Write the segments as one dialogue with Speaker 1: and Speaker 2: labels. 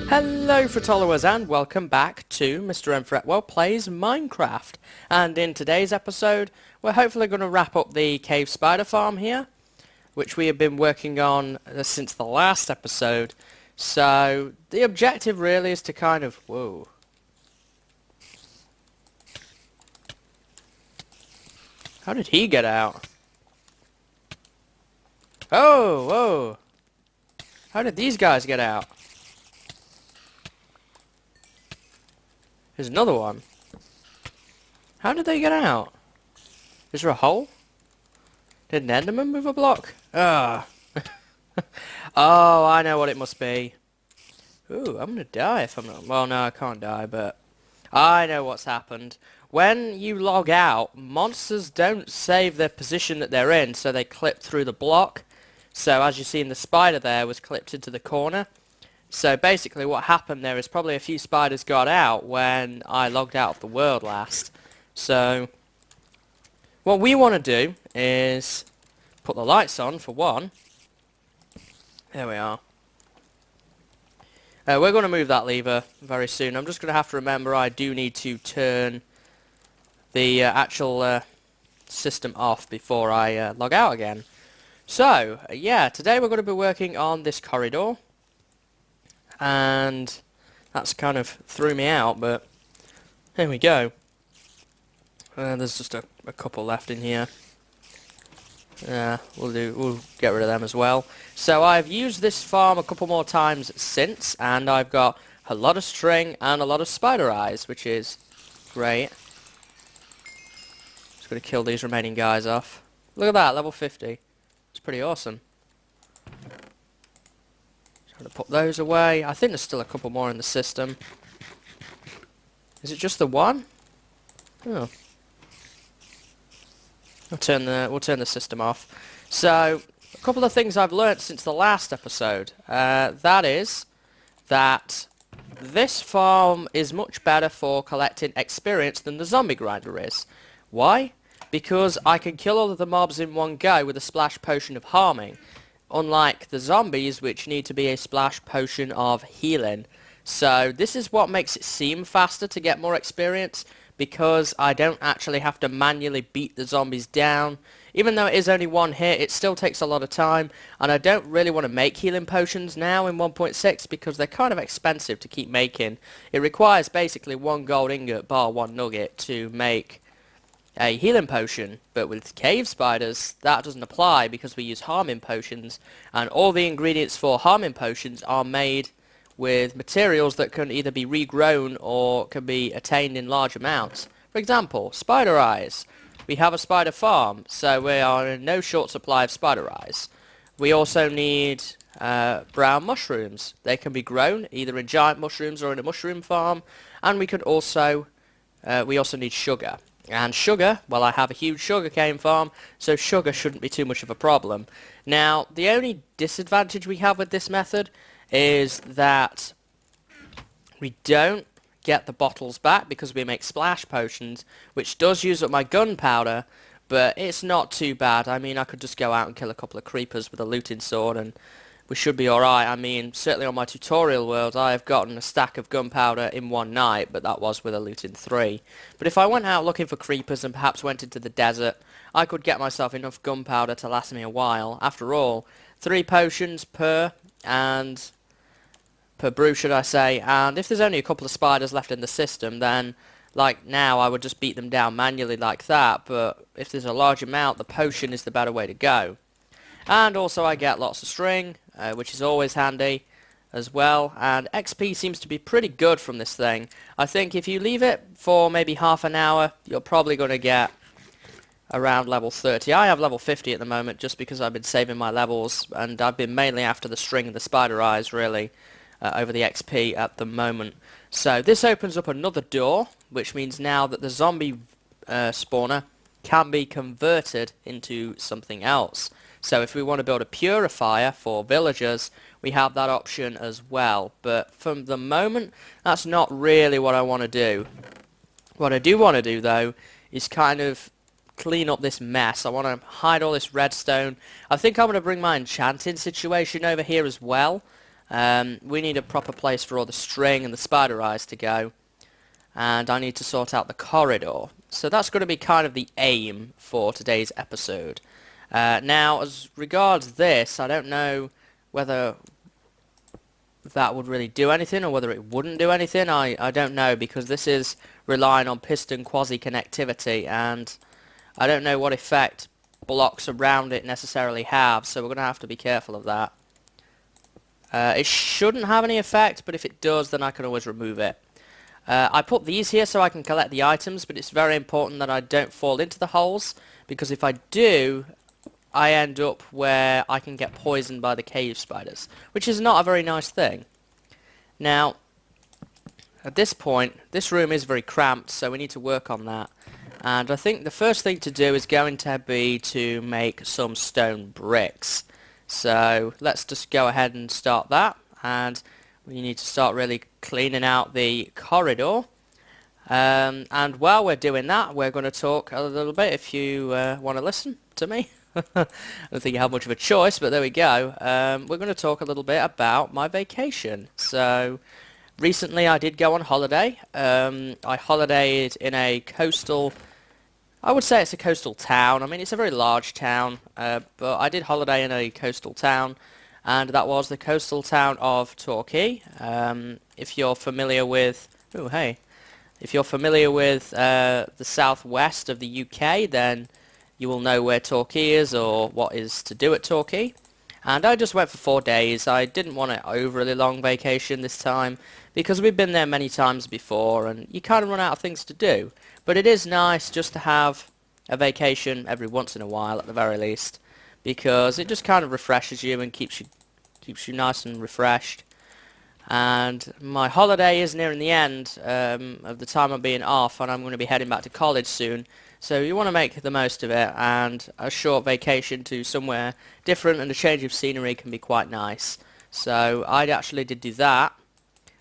Speaker 1: Hello followers and welcome back to MrMFretwell Plays Minecraft. And in today's episode we're hopefully going to wrap up the cave spider farm here, which we have been working on since the last episode. So the objective really is to kind of... Whoa. How did he get out? Oh, whoa. How did these guys get out? There's another one. How did they get out? Is there a hole? Did an Enderman move a block? Ah. Oh, I know what it must be. Ooh, I'm gonna die if I'm not... Well, no, I can't die, but... I know what's happened. When you log out, monsters don't save their position that they're in, so they clip through the block. So, as you see in the spider there, was clipped into the corner. So basically what happened there is probably a few spiders got out when I logged out of the world last. So what we want to do is put the lights on for one. There we are. We're going to move that lever very soon. I'm just going to have to remember I do need to turn the actual system off before I log out again. So yeah, today we're going to be working on this corridor. And that's kind of threw me out, but here we go. There's just a couple left in here. We'll get rid of them as well. So I've used this farm a couple more times since, and I've got a lot of string and a lot of spider eyes, which is great. Just gonna kill these remaining guys off. Look at that, level 50. It's pretty awesome. I'm going to put those away. I think there's still a couple more in the system. Is it just the one? Oh. We'll turn the system off. So, a couple of things I've learnt since the last episode. That is that this farm is much better for collecting experience than the zombie grinder is. Why? Because I can kill all of the mobs in one go with a splash potion of harming. Unlike the zombies, which need to be a splash potion of healing. So this is what makes it seem faster to get more experience, because I don't actually have to manually beat the zombies down. Even though it is only one hit, it still takes a lot of time, and I don't really want to make healing potions now in 1.6 because they're kind of expensive to keep making. It requires basically 1 gold ingot bar 1 nugget to make a healing potion, but with cave spiders that doesn't apply because we use harming potions, and all the ingredients for harming potions are made with materials that can either be regrown or can be attained in large amounts. For example, spider eyes. We have a spider farm, so we are in no short supply of spider eyes. We also need brown mushrooms. They can be grown either in giant mushrooms or in a mushroom farm, and we also need sugar. And sugar, well, I have a huge sugarcane farm, so sugar shouldn't be too much of a problem. Now, the only disadvantage we have with this method is that we don't get the bottles back because we make splash potions, which does use up my gunpowder, but it's not too bad. I mean, I could just go out and kill a couple of creepers with a looting sword and we should be alright. I mean, certainly on my tutorial world, I have gotten a stack of gunpowder in one night, but that was with a looting 3. But if I went out looking for creepers and perhaps went into the desert, I could get myself enough gunpowder to last me a while. After all, 3 potions per brew, should I say, and if there's only a couple of spiders left in the system, then, like now, I would just beat them down manually like that, but if there's a large amount, the potion is the better way to go. And also I get lots of string, which is always handy as well, and XP seems to be pretty good from this thing. I think if you leave it for maybe half an hour, you're probably going to get around level 30. I have level 50 at the moment just because I've been saving my levels, and I've been mainly after the string and the spider eyes really over the XP at the moment. So this opens up another door, which means now that the zombie spawner can be converted into something else. So if we want to build a purifier for villagers, we have that option as well. But from the moment, that's not really what I want to do. What I do want to do, though, is kind of clean up this mess. I want to hide all this redstone. I think I'm going to bring my enchanting situation over here as well. We need a proper place for all the string and the spider eyes to go, and I need to sort out the corridor. So that's going to be kind of the aim for today's episode. Now, as regards this, I don't know whether that would really do anything or whether it wouldn't do anything. I don't know, because this is relying on piston quasi-connectivity, and I don't know what effect blocks around it necessarily have, so we're going to have to be careful of that. It shouldn't have any effect, but if it does, then I can always remove it. I put these here so I can collect the items, but it's very important that I don't fall into the holes, because if I do, I end up where I can get poisoned by the cave spiders, which is not a very nice thing. Now, at this point, this room is very cramped, so we need to work on that. And I think the first thing to do is going to be to make some stone bricks. So let's just go ahead and start that, and we need to start really cleaning out the corridor. And while we're doing that, we're going to talk a little bit, if you want to listen to me. I don't think you have much of a choice, but there we go. We're going to talk a little bit about my vacation. So recently I did go on holiday. I holidayed in a coastal, I would say it's a coastal town. I mean, it's a very large town, but I did holiday in a coastal town, and that was the coastal town of Torquay. If you're familiar with, if you're familiar with the southwest of the UK, then you will know where Torquay is or what is to do at Torquay. And I just went for 4 days. I didn't want an overly long vacation this time, because we've been there many times before and you kind of run out of things to do. But it is nice just to have a vacation every once in a while, at the very least, because it just kind of refreshes you and keeps you nice and refreshed. And my holiday is nearing the end of the time I'm being off, and I'm going to be heading back to college soon. So you want to make the most of it, and a short vacation to somewhere different and a change of scenery can be quite nice. So I actually did do that,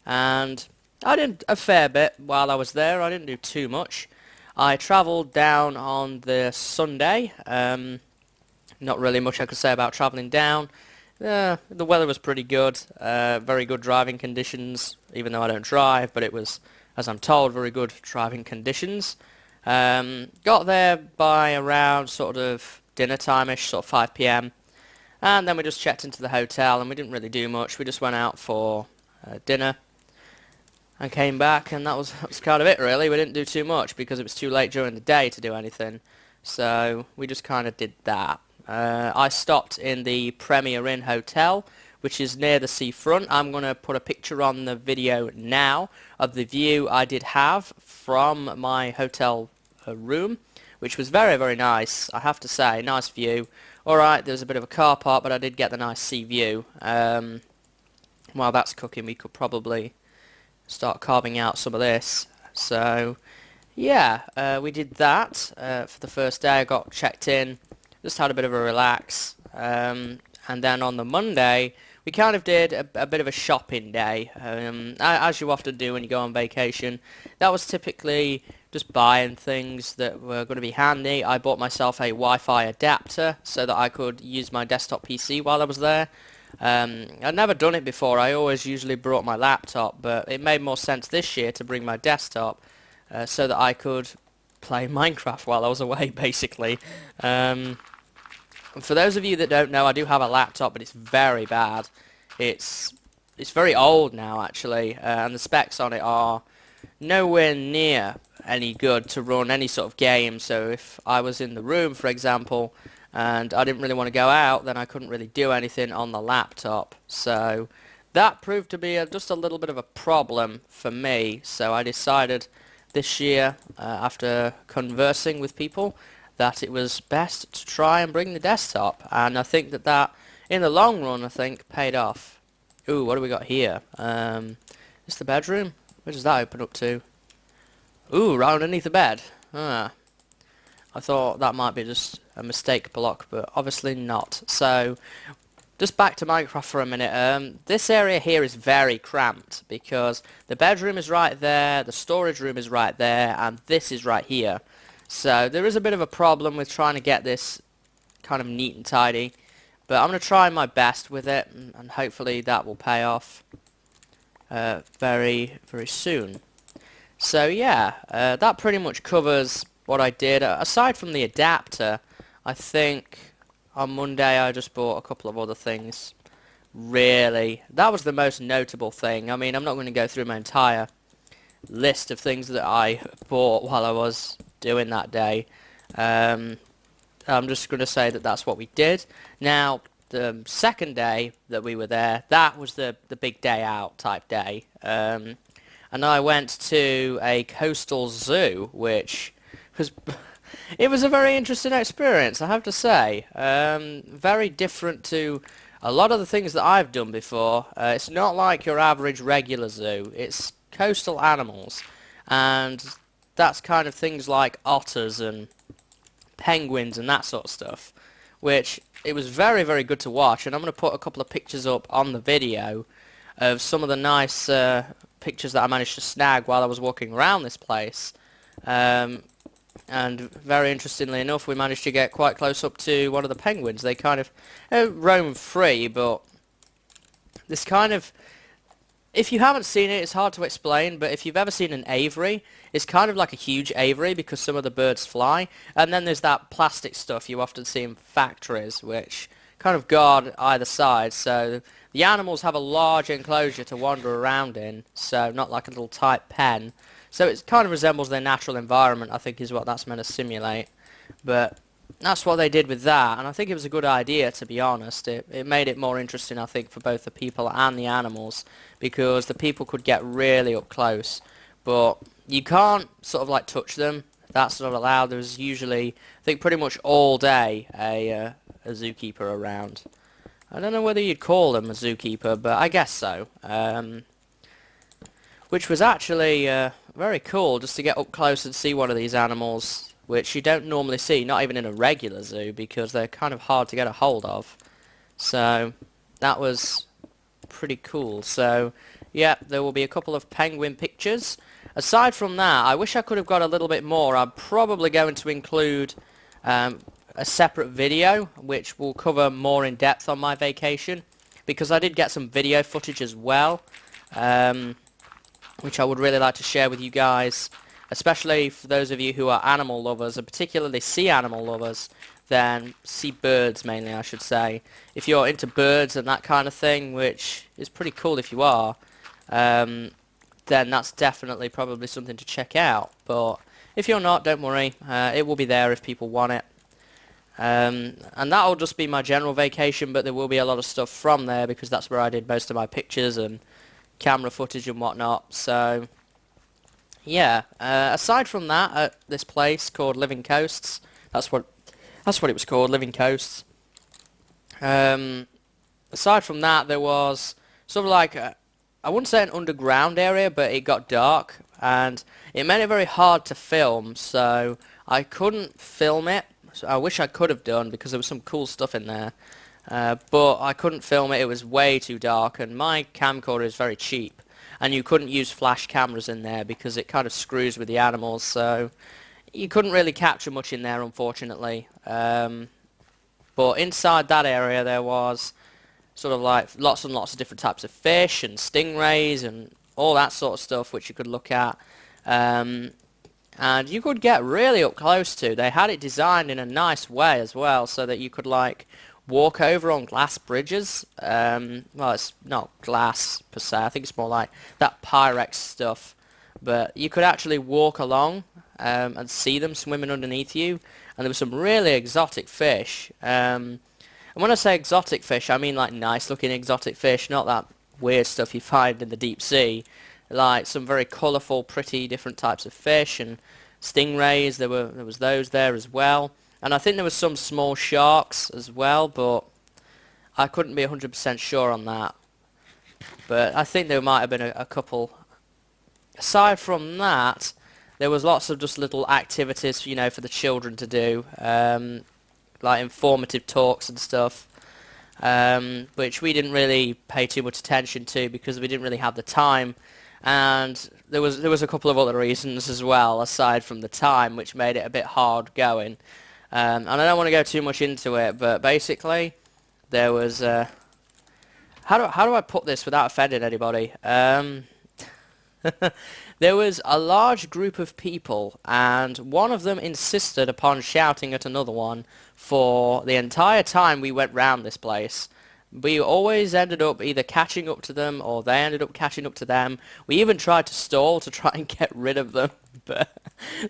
Speaker 1: and I did a fair bit while I was there. I didn't do too much. I travelled down on the Sunday. Not really much I could say about travelling down. The weather was pretty good, very good driving conditions, even though I don't drive, but it was, as I'm told, very good driving conditions. Got there by around sort of dinner time-ish, sort of 5 PM, and then we just checked into the hotel, and we didn't really do much. We just went out for dinner and came back, and that was kind of it, really. We didn't do too much because it was too late during the day to do anything, so we just kind of did that. I stopped in the Premier Inn Hotel, which is near the seafront. I'm going to put a picture on the video now of the view I did have from my hotel room, which was very, very nice, I have to say. Nice view. Alright, there's a bit of a car park, but I did get the nice sea view. While that's cooking, we could probably start carving out some of this. So, yeah, we did that for the first day. I got checked in, just had a bit of a relax, and then on the Monday we kind of did a bit of a shopping day, as you often do when you go on vacation. That was typically just buying things that were going to be handy. I bought myself a Wi-Fi adapter so that I could use my desktop PC while I was there. I'd never done it before. I always usually brought my laptop, but it made more sense this year to bring my desktop so that I could play Minecraft while I was away, basically. For those of you that don't know, I do have a laptop, but it's very bad. It's very old now, actually, and the specs on it are nowhere near any good to run any sort of game. So if I was in the room, for example, and I didn't really want to go out, then I couldn't really do anything on the laptop. So that proved to be just a little bit of a problem for me. So I decided this year, after conversing with people, that it was best to try and bring the desktop, and I think that in the long run, I think, paid off. Ooh, what do we got here? Is the bedroom? Where does that open up to? Ooh, right underneath the bed. I thought that might be just a mistake block, but obviously not. So, just back to Minecraft for a minute. This area here is very cramped because the bedroom is right there, the storage room is right there, and this is right here. So there is a bit of a problem with trying to get this kind of neat and tidy. But I'm going to try my best with it, and hopefully that will pay off very, very soon. So yeah, that pretty much covers what I did. Aside from the adapter, I think on Monday I just bought a couple of other things. Really, that was the most notable thing. I mean, I'm not going to go through my entire list of things that I bought while I was doing that day. I'm just going to say that that's what we did. Now, the second day that we were there, that was the big day out type day. And I went to a coastal zoo, which was it was a very interesting experience, I have to say. Very different to a lot of the things that I've done before. It's not like your average regular zoo. It's coastal animals, and that's kind of things like otters and penguins and that sort of stuff, which it was very, very good to watch. And I'm going to put a couple of pictures up on the video of some of the nice pictures that I managed to snag while I was walking around this place. And very interestingly enough, we managed to get quite close up to one of the penguins. They kind of roam free, but this kind of, if you haven't seen it, it's hard to explain, but if you've ever seen an aviary, it's kind of like a huge aviary because some of the birds fly. And then there's that plastic stuff you often see in factories, which kind of guard either side. So the animals have a large enclosure to wander around in, so not like a little tight pen. So it kind of resembles their natural environment, I think is what that's meant to simulate. But that's what they did with that, and I think it was a good idea, to be honest. It made it more interesting, I think, for both the people and the animals, because the people could get really up close. But you can't sort of like touch them. That's not allowed. There's usually, I think pretty much all day, a zookeeper around. I don't know whether you'd call them a zookeeper, but I guess so. Which was actually very cool, just to get up close and see one of these animals, which you don't normally see, not even in a regular zoo, because they're kind of hard to get a hold of. So that was pretty cool. So yeah, there will be a couple of penguin pictures. Aside from that, I wish I could have got a little bit more. I'm probably going to include a separate video, which will cover more in depth on my vacation, because I did get some video footage as well, which I would really like to share with you guys, especially for those of you who are animal lovers, and particularly sea animal lovers, then sea birds mainly, I should say. If you're into birds and that kind of thing, which is pretty cool if you are, then that's definitely probably something to check out. But if you're not, don't worry, it will be there if people want it. And that'll just be my general vacation, but there will be a lot of stuff from there, because that's where I did most of my pictures and camera footage and whatnot. So yeah, aside from that, at this place called Living Coasts, that's what it was called, Living Coasts. Aside from that, there was sort of like I wouldn't say an underground area, but it got dark, and it made it very hard to film, so I couldn't film it. So I wish I could have done, because there was some cool stuff in there. But I couldn't film it. It was way too dark, and my camcorder is very cheap, and you couldn't use flash cameras in there because it kind of screws with the animals, so you couldn't really capture much in there, unfortunately. But inside that area there was sort of like lots and lots of different types of fish and stingrays and all that sort of stuff which you could look at. And you could get really up close to. They had it designed in a nice way as well, so that you could like walk over on glass bridges. Well, it's not glass per se, I think it's more like that Pyrex stuff, but you could actually walk along and see them swimming underneath you, and there were some really exotic fish. And when I say exotic fish, I mean like nice looking exotic fish, not that weird stuff you find in the deep sea. Like some very colourful, pretty different types of fish and stingrays. There was those there as well. And I think there was some small sharks as well, but I couldn't be 100% sure on that. But I think there might have been a couple. Aside from that, there was lots of just little activities, you know, for the children to do, like informative talks and stuff, which we didn't really pay too much attention to because we didn't really have the time. And there was a couple of other reasons as well, aside from the time, which made it a bit hard going. And I don't want to go too much into it, but basically, there was how do I put this without offending anybody? There was a large group of people, and one of them insisted upon shouting at another one for the entire time we went round this place. We always ended up either catching up to them, or they ended up catching up to them. We even tried to stall to try and get rid of them, but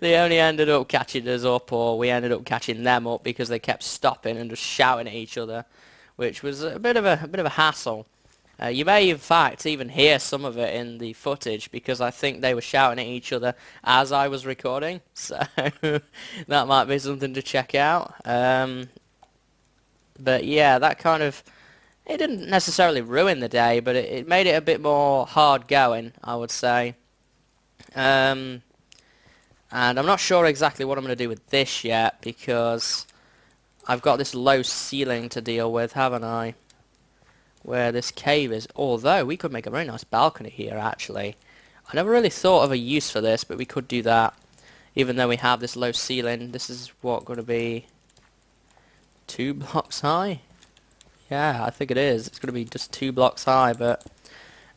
Speaker 1: they only ended up catching us up, or we ended up catching them up because they kept stopping and just shouting at each other, which was a bit of a hassle. You may, in fact, even hear some of it in the footage because I think they were shouting at each other as I was recording, so that might be something to check out. But yeah, that kind of... It didn't necessarily ruin the day, but it made it a bit more hard going, I would say. And I'm not sure exactly what I'm going to do with this yet because I've got this low ceiling to deal with, haven't I? Where this cave is, although we could make a very nice balcony here actually. I never really thought of a use for this, but we could do that. Even though we have this low ceiling, this is what going to be 2 blocks high? Yeah, I think it is. It's going to be just 2 blocks high, but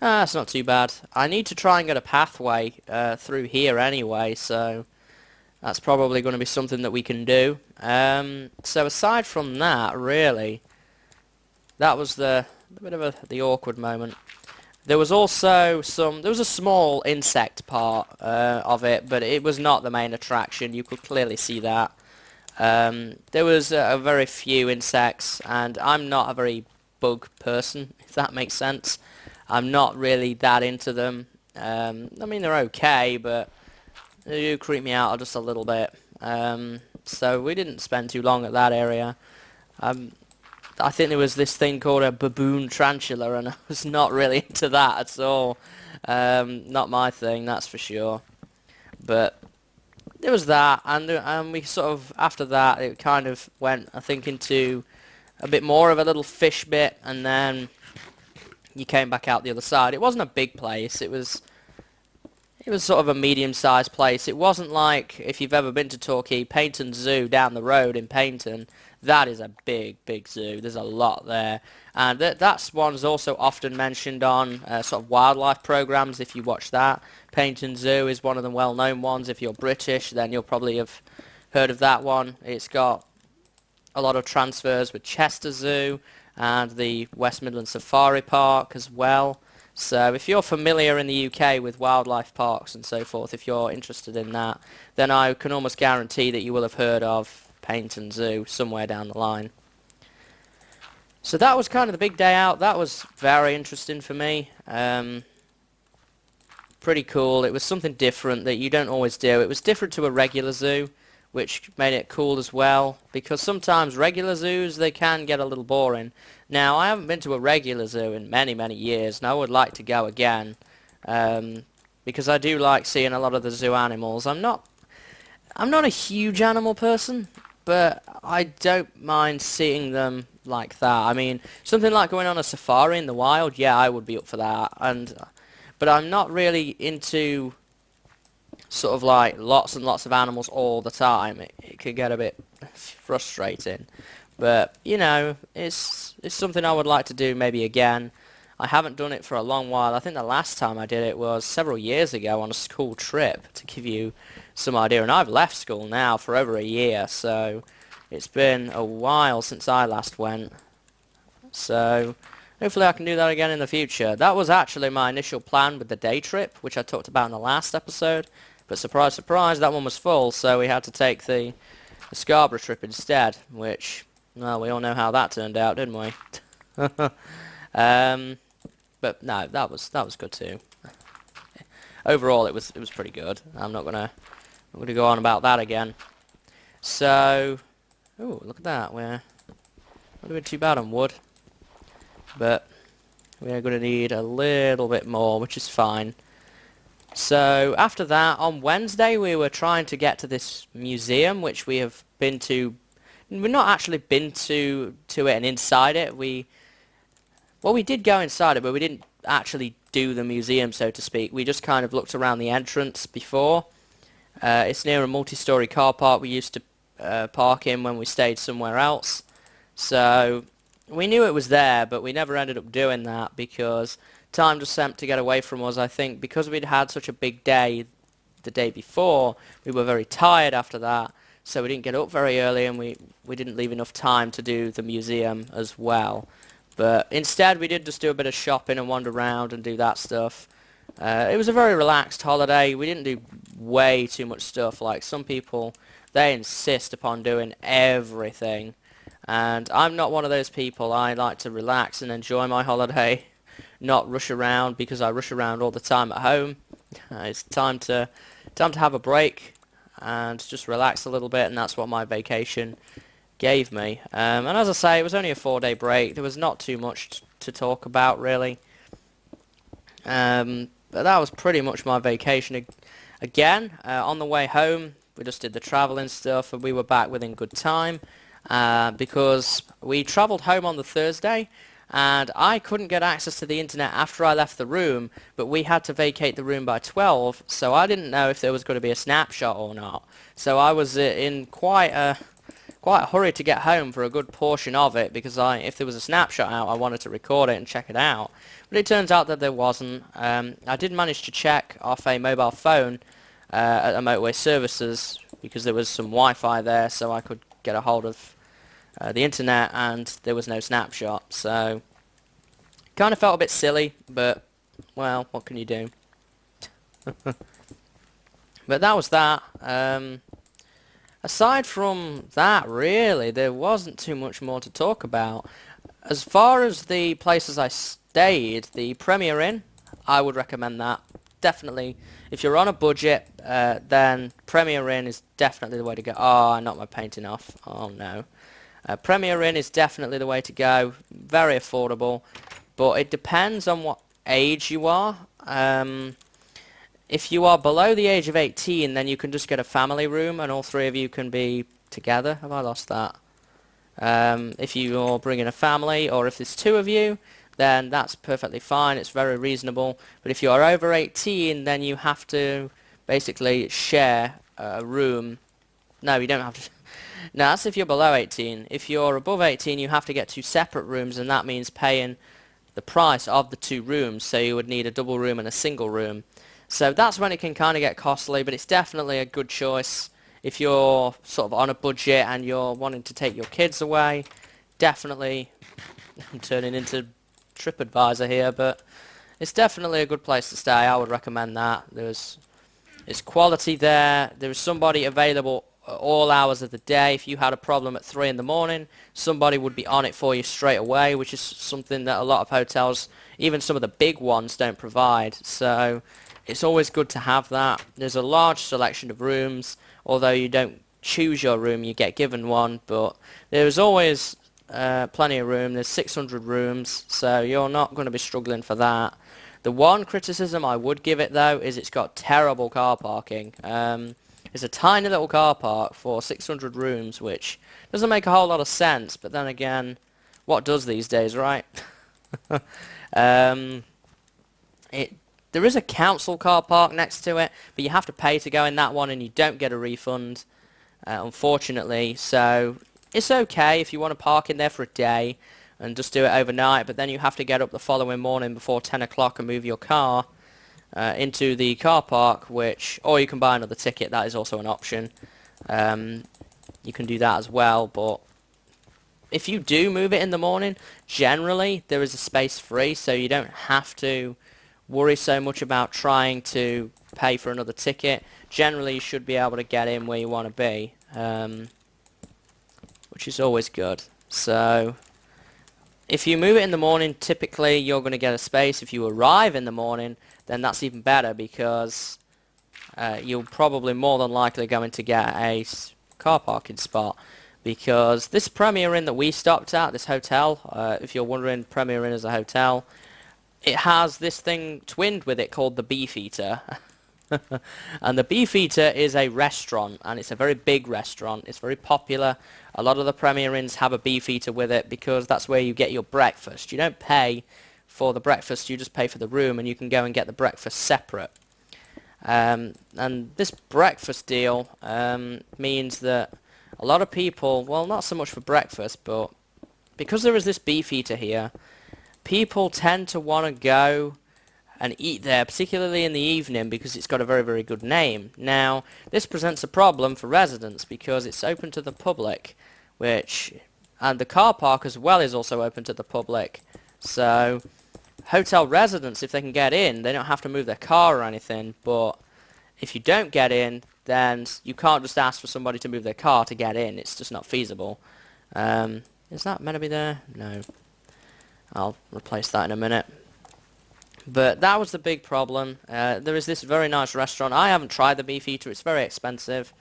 Speaker 1: it's not too bad. I need to try and get a pathway through here anyway, so that's probably going to be something that we can do. So aside from that, really, that was the bit of the awkward moment. There was also there was a small insect part of it, but it was not the main attraction. You could clearly see that. There was a very few insects, and I'm not a very bug person, if that makes sense. I'm not really that into them. I mean, they're okay, but they do creep me out just a little bit. So we didn't spend too long at that area. I think there was this thing called a baboon tarantula, and I was not really into that at all. Not my thing, that's for sure. But there was that, and we sort of, after that, it kind of went, I think, into a bit more of a little fish bit, and then you came back out the other side. It wasn't a big place. It was sort of a medium-sized place. It wasn't like, if you've ever been to Torquay, Paignton Zoo down the road in Paignton. That is a big, big zoo. There's a lot there. And that's one's also often mentioned on sort of wildlife programs, if you watch that. Paignton Zoo is one of the well-known ones. If you're British, then you'll probably have heard of that one. It's got a lot of transfers with Chester Zoo and the West Midlands Safari Park as well. So if you're familiar in the UK with wildlife parks and so forth, if you're interested in that, then I can almost guarantee that you will have heard of Paignton Zoo somewhere down the line. So that was kind of the big day out. That was very interesting for me. Pretty cool. It was something different that you don't always do. It was different to a regular zoo, which made it cool as well, because sometimes regular zoos, they can get a little boring. Now, I haven't been to a regular zoo in many, many years, and I would like to go again, because I do like seeing a lot of the zoo animals. I'm not a huge animal person, but I don't mind seeing them like that. I mean, something like going on a safari in the wild, yeah, I would be up for that. But I'm not really into sort of like lots and lots of animals all the time. It can get a bit frustrating. But, you know, it's something I would like to do maybe again. I haven't done it for a long while. I think the last time I did it was several years ago on a school trip, to give you some idea. And I've left school now for over a year, so it's been a while since I last went. So hopefully I can do that again in the future. That was actually my initial plan with the day trip, which I talked about in the last episode. But surprise, surprise, that one was full, so we had to take the Scarborough trip instead, which, well, we all know how that turned out, didn't we? But no, that was good too. Overall, it was pretty good. I'm not gonna go on about that again. So, oh, look at that. We're not doing too bad on wood, but we're gonna need a little bit more, which is fine. So after that, on Wednesday, we were trying to get to this museum, which we have been to. We've not actually been to it and inside it. Well, we did go inside it, but we didn't actually do the museum, so to speak. We just kind of looked around the entrance before. It's near a multi-story car park we used to park in when we stayed somewhere else. So we knew it was there, but we never ended up doing that because time just seemed to get away from us. I think because we'd had such a big day the day before, we were very tired after that, so we didn't get up very early, and we didn't leave enough time to do the museum as well. But instead, we did just do a bit of shopping and wander around and do that stuff. It was a very relaxed holiday. We didn't do way too much stuff. Like some people, they insist upon doing everything. And I'm not one of those people. I like to relax and enjoy my holiday, not rush around because I rush around all the time at home. It's time to have a break and just relax a little bit, and that's what my vacation gave me. And as I say, it was only a 4-day break. There was not too much to talk about really. But that was pretty much my vacation. Again, on the way home, we just did the traveling stuff, and we were back within good time because we travelled home on the Thursday, and I couldn't get access to the internet after I left the room, but we had to vacate the room by 12, so I didn't know if there was going to be a snapshot or not. So I was in quite a hurry to get home for a good portion of it because if there was a snapshot out, I wanted to record it and check it out. But it turns out that there wasn't. I did manage to check off a mobile phone at the motorway services because there was some Wi-Fi there, so I could get a hold of the internet, and there was no snapshot. So kind of felt a bit silly, but well, what can you do? But that was that. Aside from that, really, there wasn't too much more to talk about. As far as the places I stayed, the Premier Inn, I would recommend that. Definitely, if you're on a budget, then Premier Inn is definitely the way to go. Oh, I knocked my painting off. Oh, no. Premier Inn is definitely the way to go. Very affordable, but it depends on what age you are. If you are below the age of 18, then you can just get a family room and all three of you can be together. Have I lost that? If you're bringing a family, or if there's two of you, then that's perfectly fine. It's very reasonable. But if you are over 18, then you have to basically share a room. No, you don't have to. No, that's if you're below 18. If you're above 18, you have to get two separate rooms, and that means paying the price of the two rooms. So you would need a double room and a single room. So that's when it can kind of get costly, but it's definitely a good choice if you're sort of on a budget and you're wanting to take your kids away. Definitely, I'm turning into TripAdvisor here, but it's definitely a good place to stay. I would recommend that. It's quality there. There is somebody available at all hours of the day. If you had a problem at 3 in the morning, somebody would be on it for you straight away, which is something that a lot of hotels, even some of the big ones, don't provide. So it's always good to have that. There's a large selection of rooms. Although you don't choose your room, you get given one, but there's always plenty of room. There's 600 rooms, so you're not going to be struggling for that. The one criticism I would give it, though, is it's got terrible car parking. It's a tiny little car park for 600 rooms, which doesn't make a whole lot of sense, but then again, what does these days, right? There is a council car park next to it, but you have to pay to go in that one, and you don't get a refund, unfortunately. So it's okay if you want to park in there for a day and just do it overnight, but then you have to get up the following morning before 10 o'clock and move your car into the car park, or you can buy another ticket. That is also an option. You can do that as well, but if you do move it in the morning, generally there is a space free, so you don't have to worry so much about trying to pay for another ticket. Generally, you should be able to get in where you want to be, which is always good. So if you move it in the morning, typically you're going to get a space. If you arrive in the morning, then that's even better because you're probably more than likely going to get a car parking spot. Because this Premier Inn that we stopped at, this hotel, if you're wondering, Premier Inn is a hotel, it has this thing twinned with it called the Beefeater. And the Beefeater is a restaurant, and it's a very big restaurant. It's very popular. A lot of the Premier Inns have a Beefeater with it because that's where you get your breakfast. You don't pay for the breakfast, you just pay for the room, and you can go and get the breakfast separate. And this breakfast deal means that a lot of people, well, not so much for breakfast, but because there is this beefeater here, people tend to want to go and eat there, particularly in the evening, because it's got a very, very good name. Now, this presents a problem for residents because it's open to the public, and the car park as well is also open to the public. So, hotel residents, if they can get in, they don't have to move their car or anything, but if you don't get in, then you can't just ask for somebody to move their car to get in. It's just not feasible. Is that meant to be there? No. I'll replace that in a minute. But that was the big problem. There is this very nice restaurant. I haven't tried the beefeater. It's very expensive.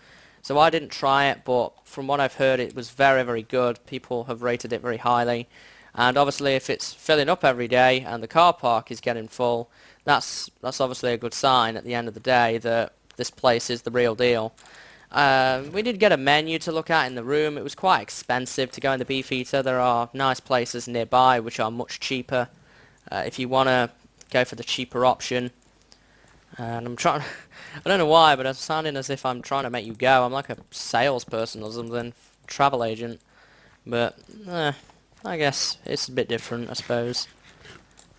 Speaker 1: So I didn't try it, but from what I've heard, it was very, very good. People have rated it very highly. And obviously, if it's filling up every day and the car park is getting full, that's obviously a good sign at the end of the day that this place is the real deal. We did get a menu to look at in the room. It was quite expensive to go in the beefeater. There are nice places nearby which are much cheaper. If you want to go for the cheaper option. And I'm trying, I don't know why, but I'm sounding as if I'm trying to make you go. I'm like a salesperson or something, travel agent. But, I guess it's a bit different, I suppose.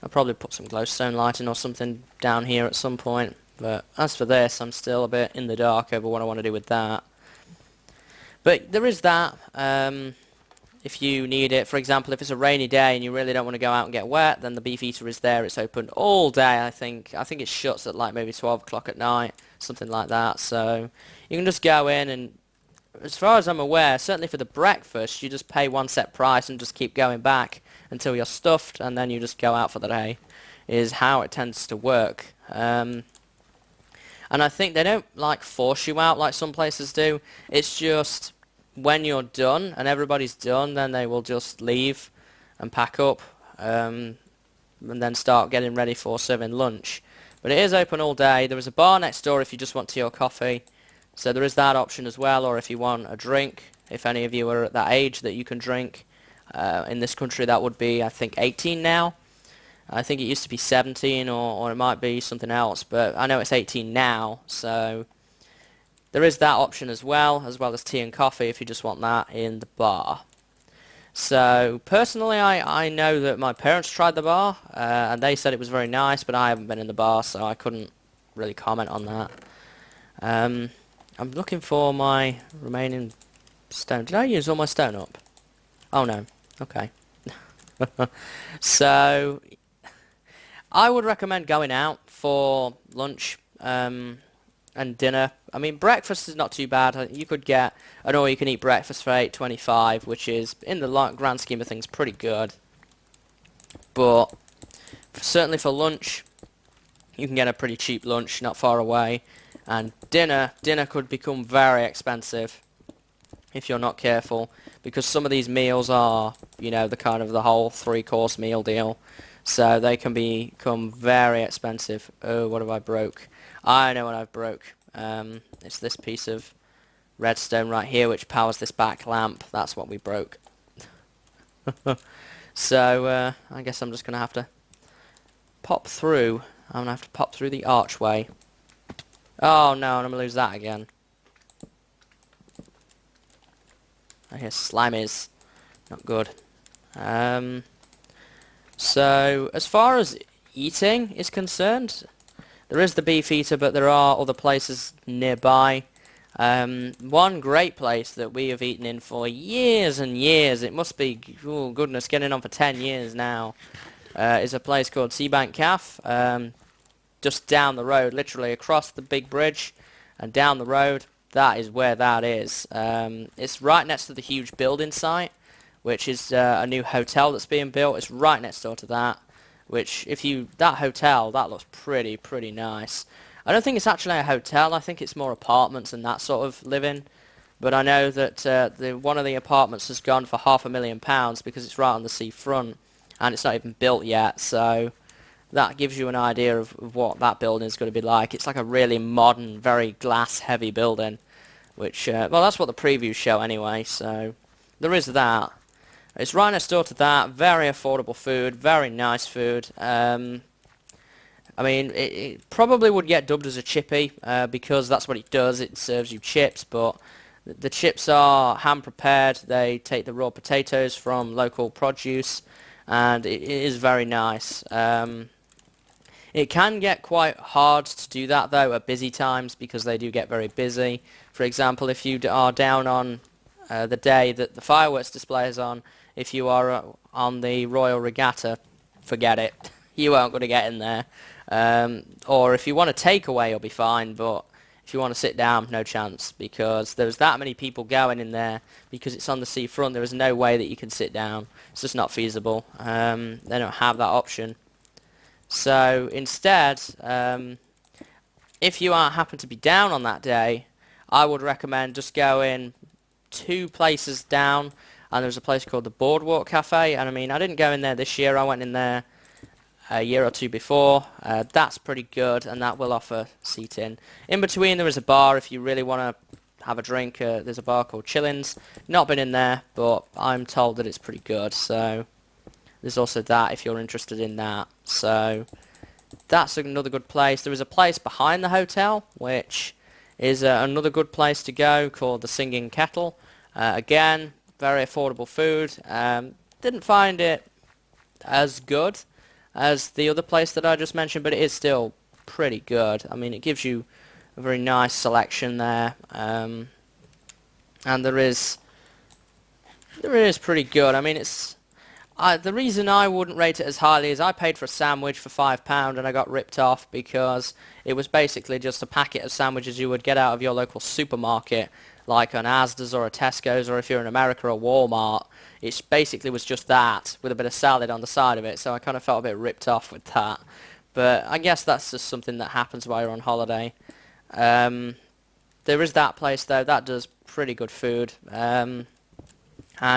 Speaker 1: I'll probably put some glowstone lighting or something down here at some point. But as for this, I'm still a bit in the dark over what I want to do with that. But there is that. If you need it, for example, if it's a rainy day and you really don't want to go out and get wet, then the beefeater is there. It's open all day, I think. I think it shuts at like maybe 12 o'clock at night, something like that. So you can just go in and, as far as I'm aware, certainly for the breakfast, you just pay one set price and just keep going back until you're stuffed, and then you just go out for the day, is how it tends to work. And I think they don't like force you out like some places do. It's just when you're done and everybody's done, then they will just leave and pack up and then start getting ready for serving lunch. But it is open all day. There is a bar next door if you just want tea or coffee. So there is that option as well, or if you want a drink, if any of you are at that age that you can drink. In this country that would be, I think, 18 now. I think it used to be 17 or it might be something else, but I know it's 18 now, so there is that option as well as tea and coffee if you just want that in the bar. So personally, I know that my parents tried the bar and they said it was very nice, but I haven't been in the bar, so I couldn't really comment on that. I'm looking for my remaining stone. Did I use all my stone up? Oh no. Okay. So I would recommend going out for lunch and dinner. I mean, breakfast is not too bad. You could get an all-you-can-eat breakfast for $8.25, which is, in the grand scheme of things, pretty good. But certainly for lunch, you can get a pretty cheap lunch not far away. And dinner could become very expensive if you're not careful, because some of these meals are, you know, the whole 3-course meal deal. So they can become very expensive. Oh, what have I broke? I know what I've broke. It's this piece of redstone right here which powers this back lamp. That's what we broke. So I guess I'm just going to have to pop through. I'm going to have to pop through the archway. Oh no, I'm going to lose that again. I hear slimies. Not good. So, as far as eating is concerned, there is the beefeater, but there are other places nearby. One great place that we have eaten in for years and years, it must be, oh goodness, getting on for 10 years now, is a place called Seabank Cafe, just down the road, literally across the big bridge and down the road. That is where that is. It's right next to the huge building site, which is a new hotel that's being built. It's right next door to that, which that hotel, that looks pretty nice. I don't think it's actually a hotel. I think it's more apartments and that sort of living. But I know that one of the apartments has gone for £500,000 because it's right on the seafront and it's not even built yet. So that gives you an idea of what that building is going to be like. It's like a really modern, very glass-heavy building, which, well, that's what the previews show anyway, so there is that. It's right next door to that, very affordable food, very nice food. I mean, it probably would get dubbed as a chippy, because that's what it does, it serves you chips, but The chips are hand prepared. They take the raw potatoes from local produce, and it is very nice. It can get quite hard to do that though at busy times, because they do get very busy. For example, if you are down on the day that the fireworks display is on, if you are on the Royal Regatta, forget it. You aren't going to get in there. Or if you want to take away, you'll be fine, but if you want to sit down, no chance, because there's that many people going in there. Because it's on the seafront, there is no way that you can sit down. It's just not feasible. They don't have that option. So instead, if you happen to be down on that day, I would recommend just going 2 places down, and there's a place called the Boardwalk Cafe, and I mean, I didn't go in there this year. I went in there a year or 2 before. That's pretty good, and that will offer seating. In between, there is a bar if you really want to have a drink. There's a bar called Chillins. Not been in there, but I'm told that it's pretty good, so there's also that if you're interested in that. So that's another good place. There is a place behind the hotel, which is another good place to go, called the Singing Kettle. Again, very affordable food. Didn't find it as good as the other place that I just mentioned, but it is still pretty good. I mean, it gives you a very nice selection there, and there is pretty good. I mean, it's the reason I wouldn't rate it as highly is I paid for a sandwich for £5 and I got ripped off, because it was basically just a packet of sandwiches you would get out of your local supermarket, like an Asda's or a Tesco's, or if you're in America, a Walmart. It basically was just that, with a bit of salad on the side of it, so I kind of felt a bit ripped off with that. But I guess that's just something that happens while you're on holiday. There is that place though, that does pretty good food, and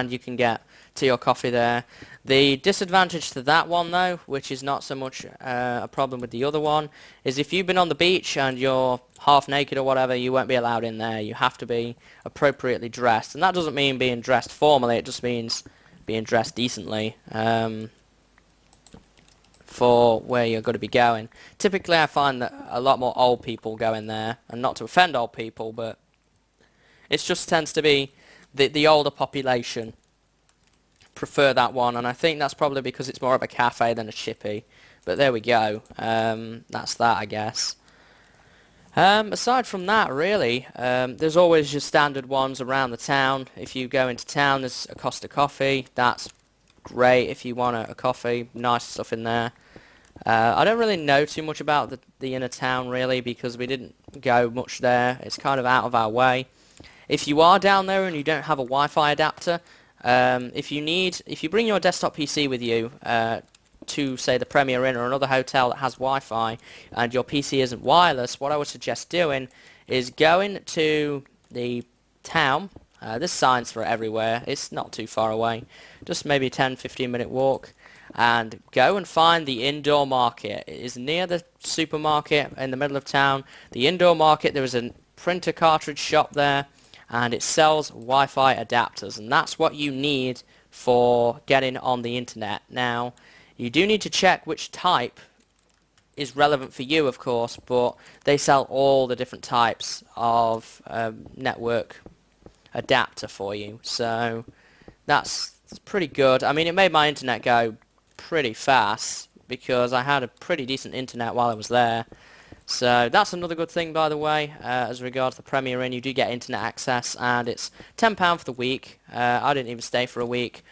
Speaker 1: you can get tea or coffee there. The disadvantage to that one though, which is not so much a problem with the other one, is if you've been on the beach and you're half naked or whatever, you won't be allowed in there. You have to be appropriately dressed, and that doesn't mean being dressed formally, it just means being dressed decently for where you're going to be going. Typically I find that a lot more old people go in there, and not to offend old people, but it just tends to be the older population prefer that one, and I think that's probably because it's more of a cafe than a chippy. But there we go. That's that, I guess. Aside from that, really, there's always your standard ones around the town. If you go into town, there's a Costa Coffee. That's great if you want a coffee. Nice stuff in there. I don't really know too much about the inner town, really, because we didn't go much there. It's kind of out of our way. If you are down there and you don't have a Wi-Fi adapter, if you bring your desktop PC with you to, say, the Premier Inn or another hotel that has Wi-Fi, and your PC isn't wireless, what I would suggest doing is going to the town. There's signs for it everywhere. It's not too far away, just maybe a 10-15 minute walk, and go and find the indoor market. It is near the supermarket in the middle of town. The indoor market, there is a printer cartridge shop there, and it sells Wi-Fi adapters, and that's what you need for getting on the internet. Now, you do need to check which type is relevant for you, of course, but they sell all the different types of network adapter for you, so that's pretty good. I mean, it made my internet go pretty fast, because I had a pretty decent internet while I was there. So that's another good thing, by the way, as regards the Premier Inn. You do get internet access, and it's £10 for the week. I didn't even stay for a week,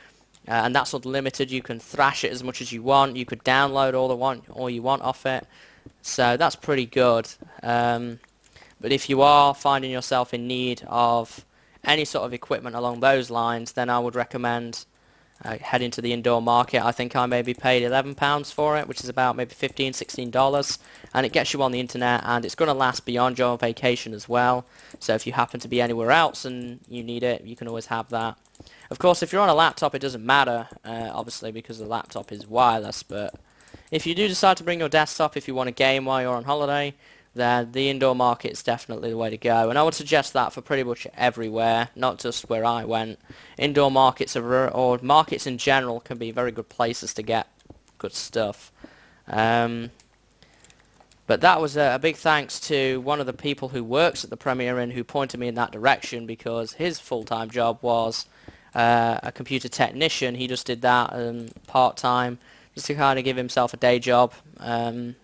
Speaker 1: and that's unlimited. You can thrash it as much as you want. You could download all you want off it. So that's pretty good. But if you are finding yourself in need of any sort of equipment along those lines, then I would recommend heading to the indoor market. I think I maybe paid £11 for it, which is about maybe $15-16, and it gets you on the internet, and it's going to last beyond your vacation as well. So if you happen to be anywhere else and you need it, you can always have that. Of course, if you're on a laptop, it doesn't matter, obviously, because the laptop is wireless, but if you do decide to bring your desktop, if you want to game while you're on holiday, then the indoor market is definitely the way to go, and I would suggest that for pretty much everywhere, not just where I went. Indoor markets or markets in general can be very good places to get good stuff. But But that was a big thanks to one of the people who works at the Premier Inn who pointed me in that direction, because his full-time job was a computer technician. He just did that part-time, just to kind of give himself a day job. But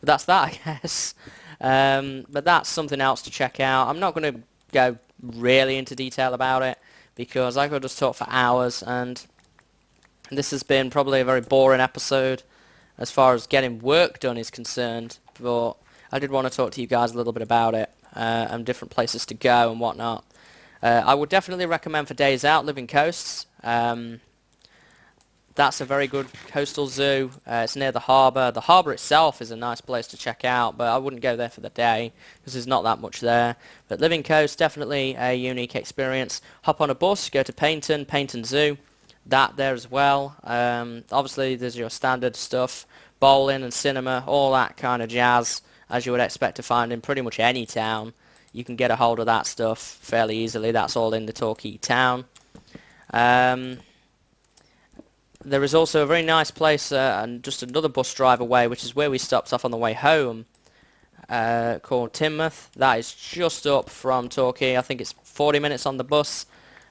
Speaker 1: that's that, I guess. But that's something else to check out. I'm not going to go really into detail about it, because I could just talk for hours, and this has been probably a very boring episode as far as getting work done is concerned, but I did want to talk to you guys a little bit about it, and different places to go and whatnot. I would definitely recommend for days out Living Coasts. That's a very good coastal zoo. It's near the harbour. The harbour itself is a nice place to check out, but I wouldn't go there for the day because there's not that much there. But Living Coast, definitely a unique experience. Hop on a bus, go to Paynton Zoo. That there as well. Obviously there's your standard stuff, bowling and cinema, all that kind of jazz, as you would expect to find in pretty much any town. You can get a hold of that stuff fairly easily. That's all in the Torquay town. There is also a very nice place, and just another bus drive away, which is where we stopped off on the way home, called Teignmouth. That is just up from Torquay. I think it's 40 minutes on the bus.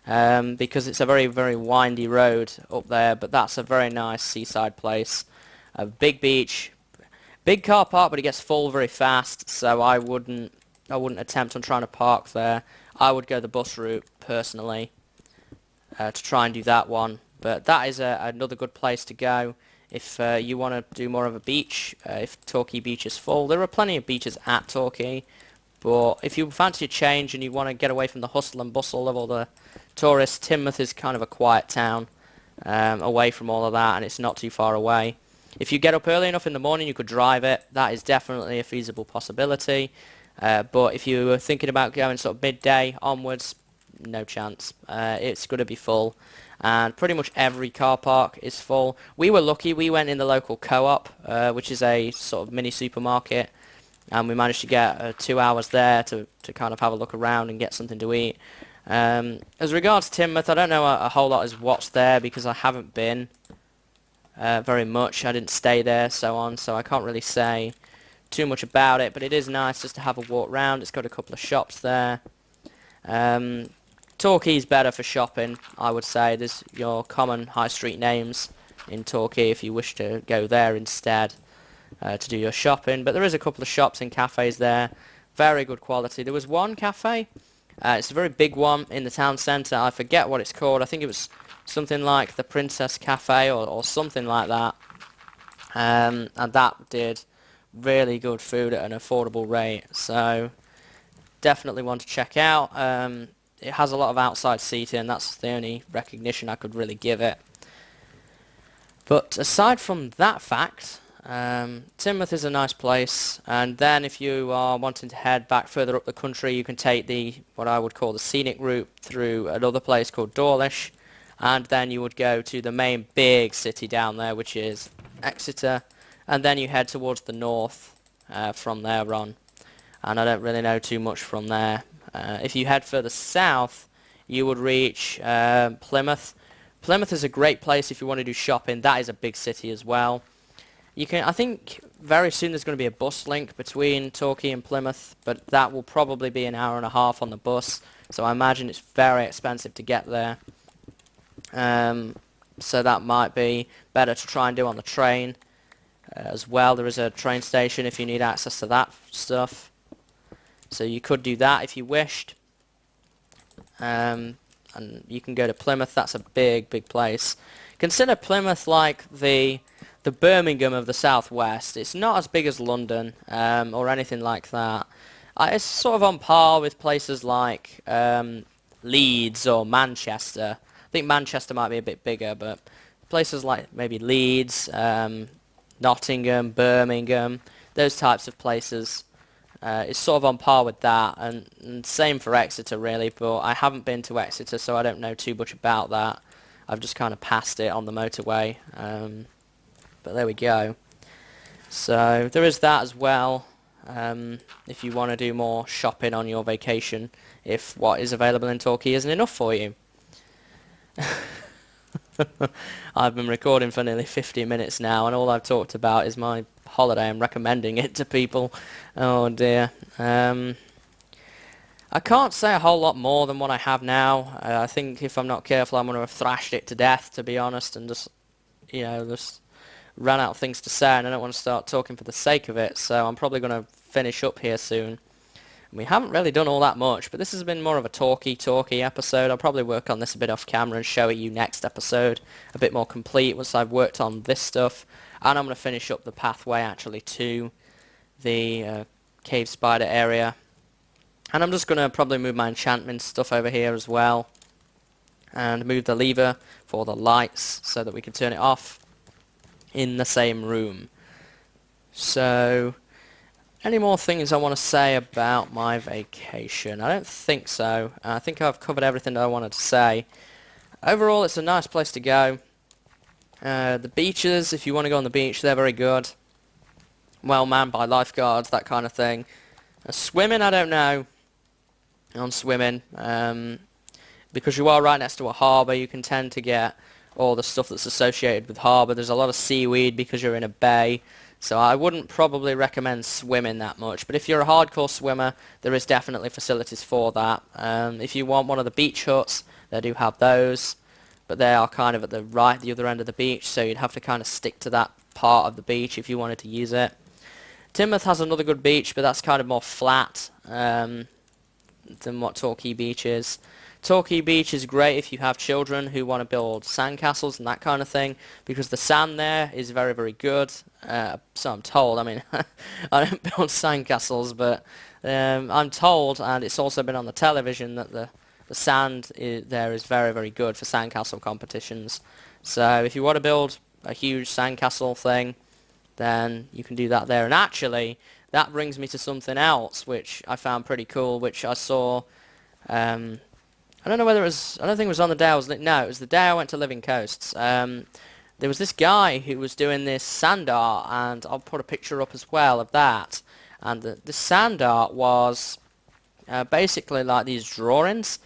Speaker 1: Because it's a very, very windy road up there, but that's a very nice seaside place. A big beach, big car park, but it gets full very fast, so I wouldn't attempt on trying to park there. I would go the bus route personally to try and do that one. But that is another good place to go if you want to do more of a beach. If Torquay Beach is full, there are plenty of beaches at Torquay. But if you fancy a change and you want to get away from the hustle and bustle of all the tourists, Teignmouth is kind of a quiet town, away from all of that, and it's not too far away. If you get up early enough in the morning, you could drive it. That is definitely a feasible possibility. But if you were thinking about going sort of midday onwards, no chance. It's going to be full, and pretty much every car park is full. We were lucky. We went in the local co-op, which is a sort of mini supermarket. And we managed to get 2 hours there to kind of have a look around and get something to eat. As regards Teignmouth, I don't know a whole lot is what's there because I haven't been very much. I didn't stay there, so I can't really say too much about it. But it is nice just to have a walk round. It's got a couple of shops there. Torquay's better for shopping, I would say. There's your common high street names in Torquay if you wish to go there instead. To do your shopping, but there is a couple of shops and cafes there, very good quality. There was one cafe, it's a very big one in the town centre. I forget what it's called. I think it was something like the Princess Cafe or something like that, and that did really good food at an affordable rate, so definitely one to check out. It has a lot of outside seating, that's the only recognition I could really give it. But aside from that fact, Teignmouth is a nice place, and then if you are wanting to head back further up the country, you can take what I would call the scenic route through another place called Dawlish, and then you would go to the main big city down there, which is Exeter, and then you head towards the north from there on, and I don't really know too much from there. If you head further south, you would reach Plymouth. Plymouth is a great place if you want to do shopping. That is a big city as well. I think very soon there's going to be a bus link between Torquay and Plymouth, but that will probably be an hour and a half on the bus, so I imagine it's very expensive to get there. So that might be better to try and do on the train as well. There is a train station if you need access to that stuff, so you could do that if you wished. And you can go to Plymouth. That's a big place. Consider Plymouth like the Birmingham of the southwest. It's not as big as London or anything like that. It's sort of on par with places like Leeds or Manchester. I think Manchester might be a bit bigger, but places like maybe Leeds, Nottingham, Birmingham, those types of places, it's sort of on par with that, and same for Exeter really, but I haven't been to Exeter, so I don't know too much about that. I've just kind of passed it on the motorway. But there we go. So there is that as well, if you want to do more shopping on your vacation, if what is available in Torquay isn't enough for you. I've been recording for nearly 50 minutes now, and all I've talked about is my holiday and recommending it to people. Oh dear. I can't say a whole lot more than what I have now. I think if I'm not careful, I'm going to have thrashed it to death, to be honest, and just, just ran out of things to say, and I don't want to start talking for the sake of it, so I'm probably going to finish up here soon. We haven't really done all that much, but this has been more of a talky episode. I'll probably work on this a bit off camera and show it you next episode, a bit more complete once I've worked on this stuff, and I'm going to finish up the pathway actually to the cave spider area. And I'm just going to probably move my enchantment stuff over here as well. And move the lever for the lights so that we can turn it off in the same room. So, any more things I want to say about my vacation? I don't think so. I think I've covered everything that I wanted to say. Overall, it's a nice place to go. The beaches, if you want to go on the beach, they're very good. Well manned by lifeguards, that kind of thing. Swimming, I don't know. On swimming, because you are right next to a harbour, you can tend to get all the stuff that's associated with harbour. There's a lot of seaweed because you're in a bay, so I wouldn't probably recommend swimming that much. But if you're a hardcore swimmer, there is definitely facilities for that. If you want one of the beach huts, they do have those, but they are kind of at the other end of the beach, so you'd have to kind of stick to that part of the beach if you wanted to use it. Timoth has another good beach, but that's kind of more flat than what Torquay Beach is. Torquay Beach is great if you have children who want to build sandcastles and that kind of thing, because the sand there is very, very good. So I'm told. I mean, I don't build sandcastles, but I'm told, and it's also been on the television, that the sand there is very, very good for sandcastle competitions. So if you want to build a huge sandcastle thing, then you can do that there. And actually, that brings me to something else which I found pretty cool, which I saw, I don't know whether it was, I don't think it was on the day I was, no, it was the day I went to Living Coasts. There was this guy who was doing this sand art, and I'll put a picture up as well of that. And the sand art was basically like these drawings,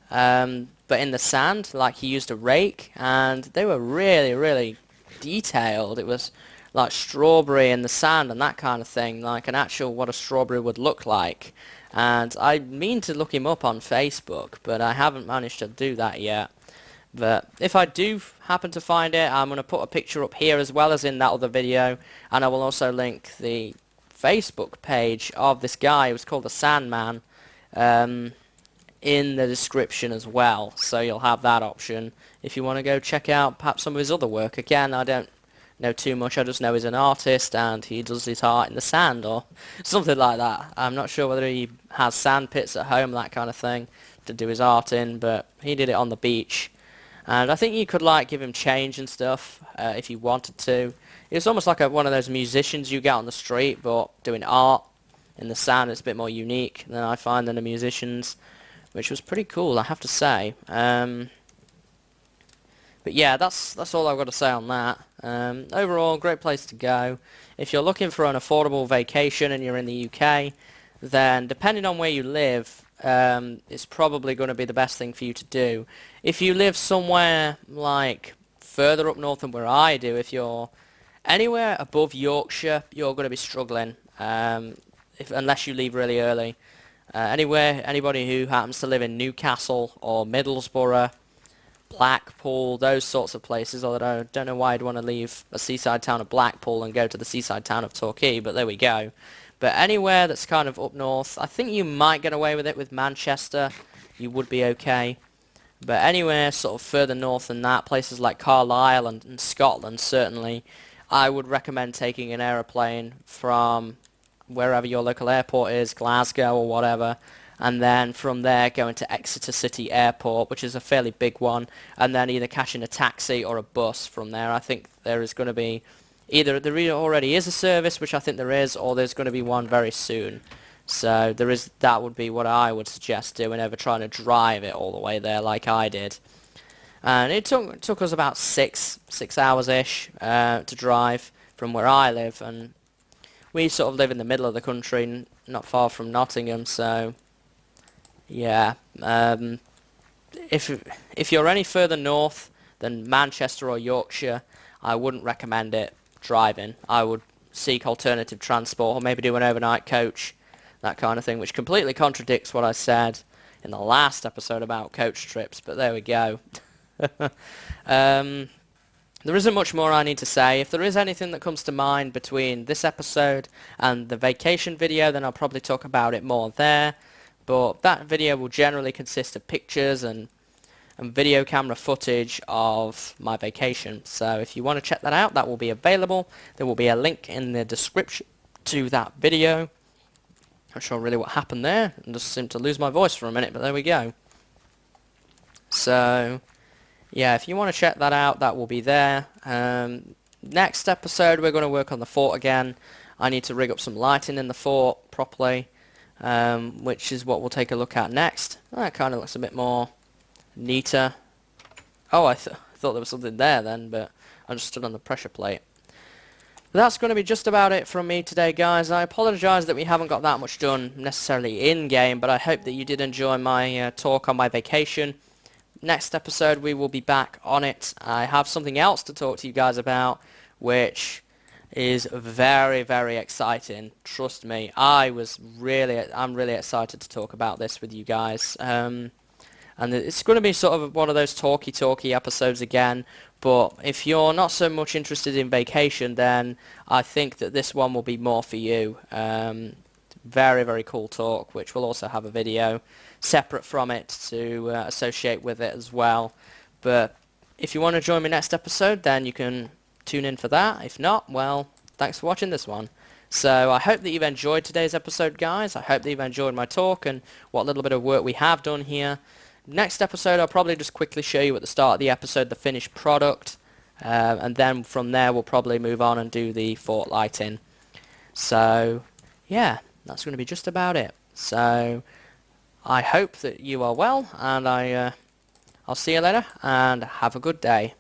Speaker 1: but in the sand, like he used a rake, and they were really, really detailed. It was like strawberry in the sand and that kind of thing, like an actual what a strawberry would look like. And I mean to look him up on Facebook, but I haven't managed to do that yet. But if I do happen to find it, I'm going to put a picture up here as well as in that other video, and I will also link the Facebook page of this guy who's called the Sandman in the description as well, so you'll have that option if you want to go check out perhaps some of his other work. Again, I don't know too much. I just know he's an artist and he does his art in the sand or something like that. I'm not sure whether he has sand pits at home, that kind of thing, to do his art in, but he did it on the beach. And I think you could like give him change and stuff if you wanted to. It's almost like one of those musicians you get on the street, but doing art in the sand. It's a bit more unique than I find than the musicians, which was pretty cool, I have to say. But yeah, that's all I've got to say on that. Overall, great place to go. If you're looking for an affordable vacation and you're in the UK, then depending on where you live, it's probably going to be the best thing for you to do. If you live somewhere like further up north than where I do, if you're anywhere above Yorkshire, you're going to be struggling, unless you leave really early. Anybody who happens to live in Newcastle or Middlesbrough, Blackpool, those sorts of places, although I don't know why I'd want to leave a seaside town of Blackpool and go to the seaside town of Torquay, but there we go. But anywhere that's kind of up north, I think you might get away with it. With Manchester, you would be okay. But anywhere sort of further north than that, places like Carlisle and Scotland, certainly, I would recommend taking an aeroplane from wherever your local airport is, Glasgow or whatever, and then from there going to Exeter City Airport, which is a fairly big one, and then either catching a taxi or a bus from there. I think there is going to be either there already is a service, which I think there is, or there's going to be one very soon. So that would be what I would suggest doing over trying to drive it all the way there like I did. And it took us about six hours-ish to drive from where I live, and we sort of live in the middle of the country, not far from Nottingham, so yeah. If you're any further north than Manchester or Yorkshire, I wouldn't recommend it driving. I would seek alternative transport, or maybe do an overnight coach, that kind of thing, which completely contradicts what I said in the last episode about coach trips, but there we go. There isn't much more I need to say. If there is anything that comes to mind between this episode and the vacation video, then I'll probably talk about it more there. But that video will generally consist of pictures and video camera footage of my vacation. So if you want to check that out, that will be available. There will be a link in the description to that video. Not sure really what happened there. I just seemed to lose my voice for a minute, but there we go. So yeah, if you want to check that out, that will be there. Next episode, we're going to work on the fort again. I need to rig up some lighting in the fort properly, which is what we'll take a look at next. That kind of looks a bit more neater. Oh, I thought there was something there then, but I just stood on the pressure plate. But that's going to be just about it from me today, guys. I apologise that we haven't got that much done necessarily in-game, but I hope that you did enjoy my talk on my vacation. Next episode we will be back on it. I have something else to talk to you guys about, which is very, very exciting. Trust me, I'm really excited to talk about this with you guys. And it's going to be sort of one of those talky episodes again, but if you're not so much interested in vacation, then I think that this one will be more for you. Very, very cool talk, which will also have a video separate from it to associate with it as well. But if you want to join me next episode, then you can tune in for that. If not, well, thanks for watching this one. So I hope that you've enjoyed today's episode, guys. I hope that you've enjoyed my talk and what little bit of work we have done here. Next episode, I'll probably just quickly show you at the start of the episode the finished product, and then from there we'll probably move on and do the fort lighting. So yeah, that's going to be just about it. So I hope that you are well, and I'll see you later, and have a good day.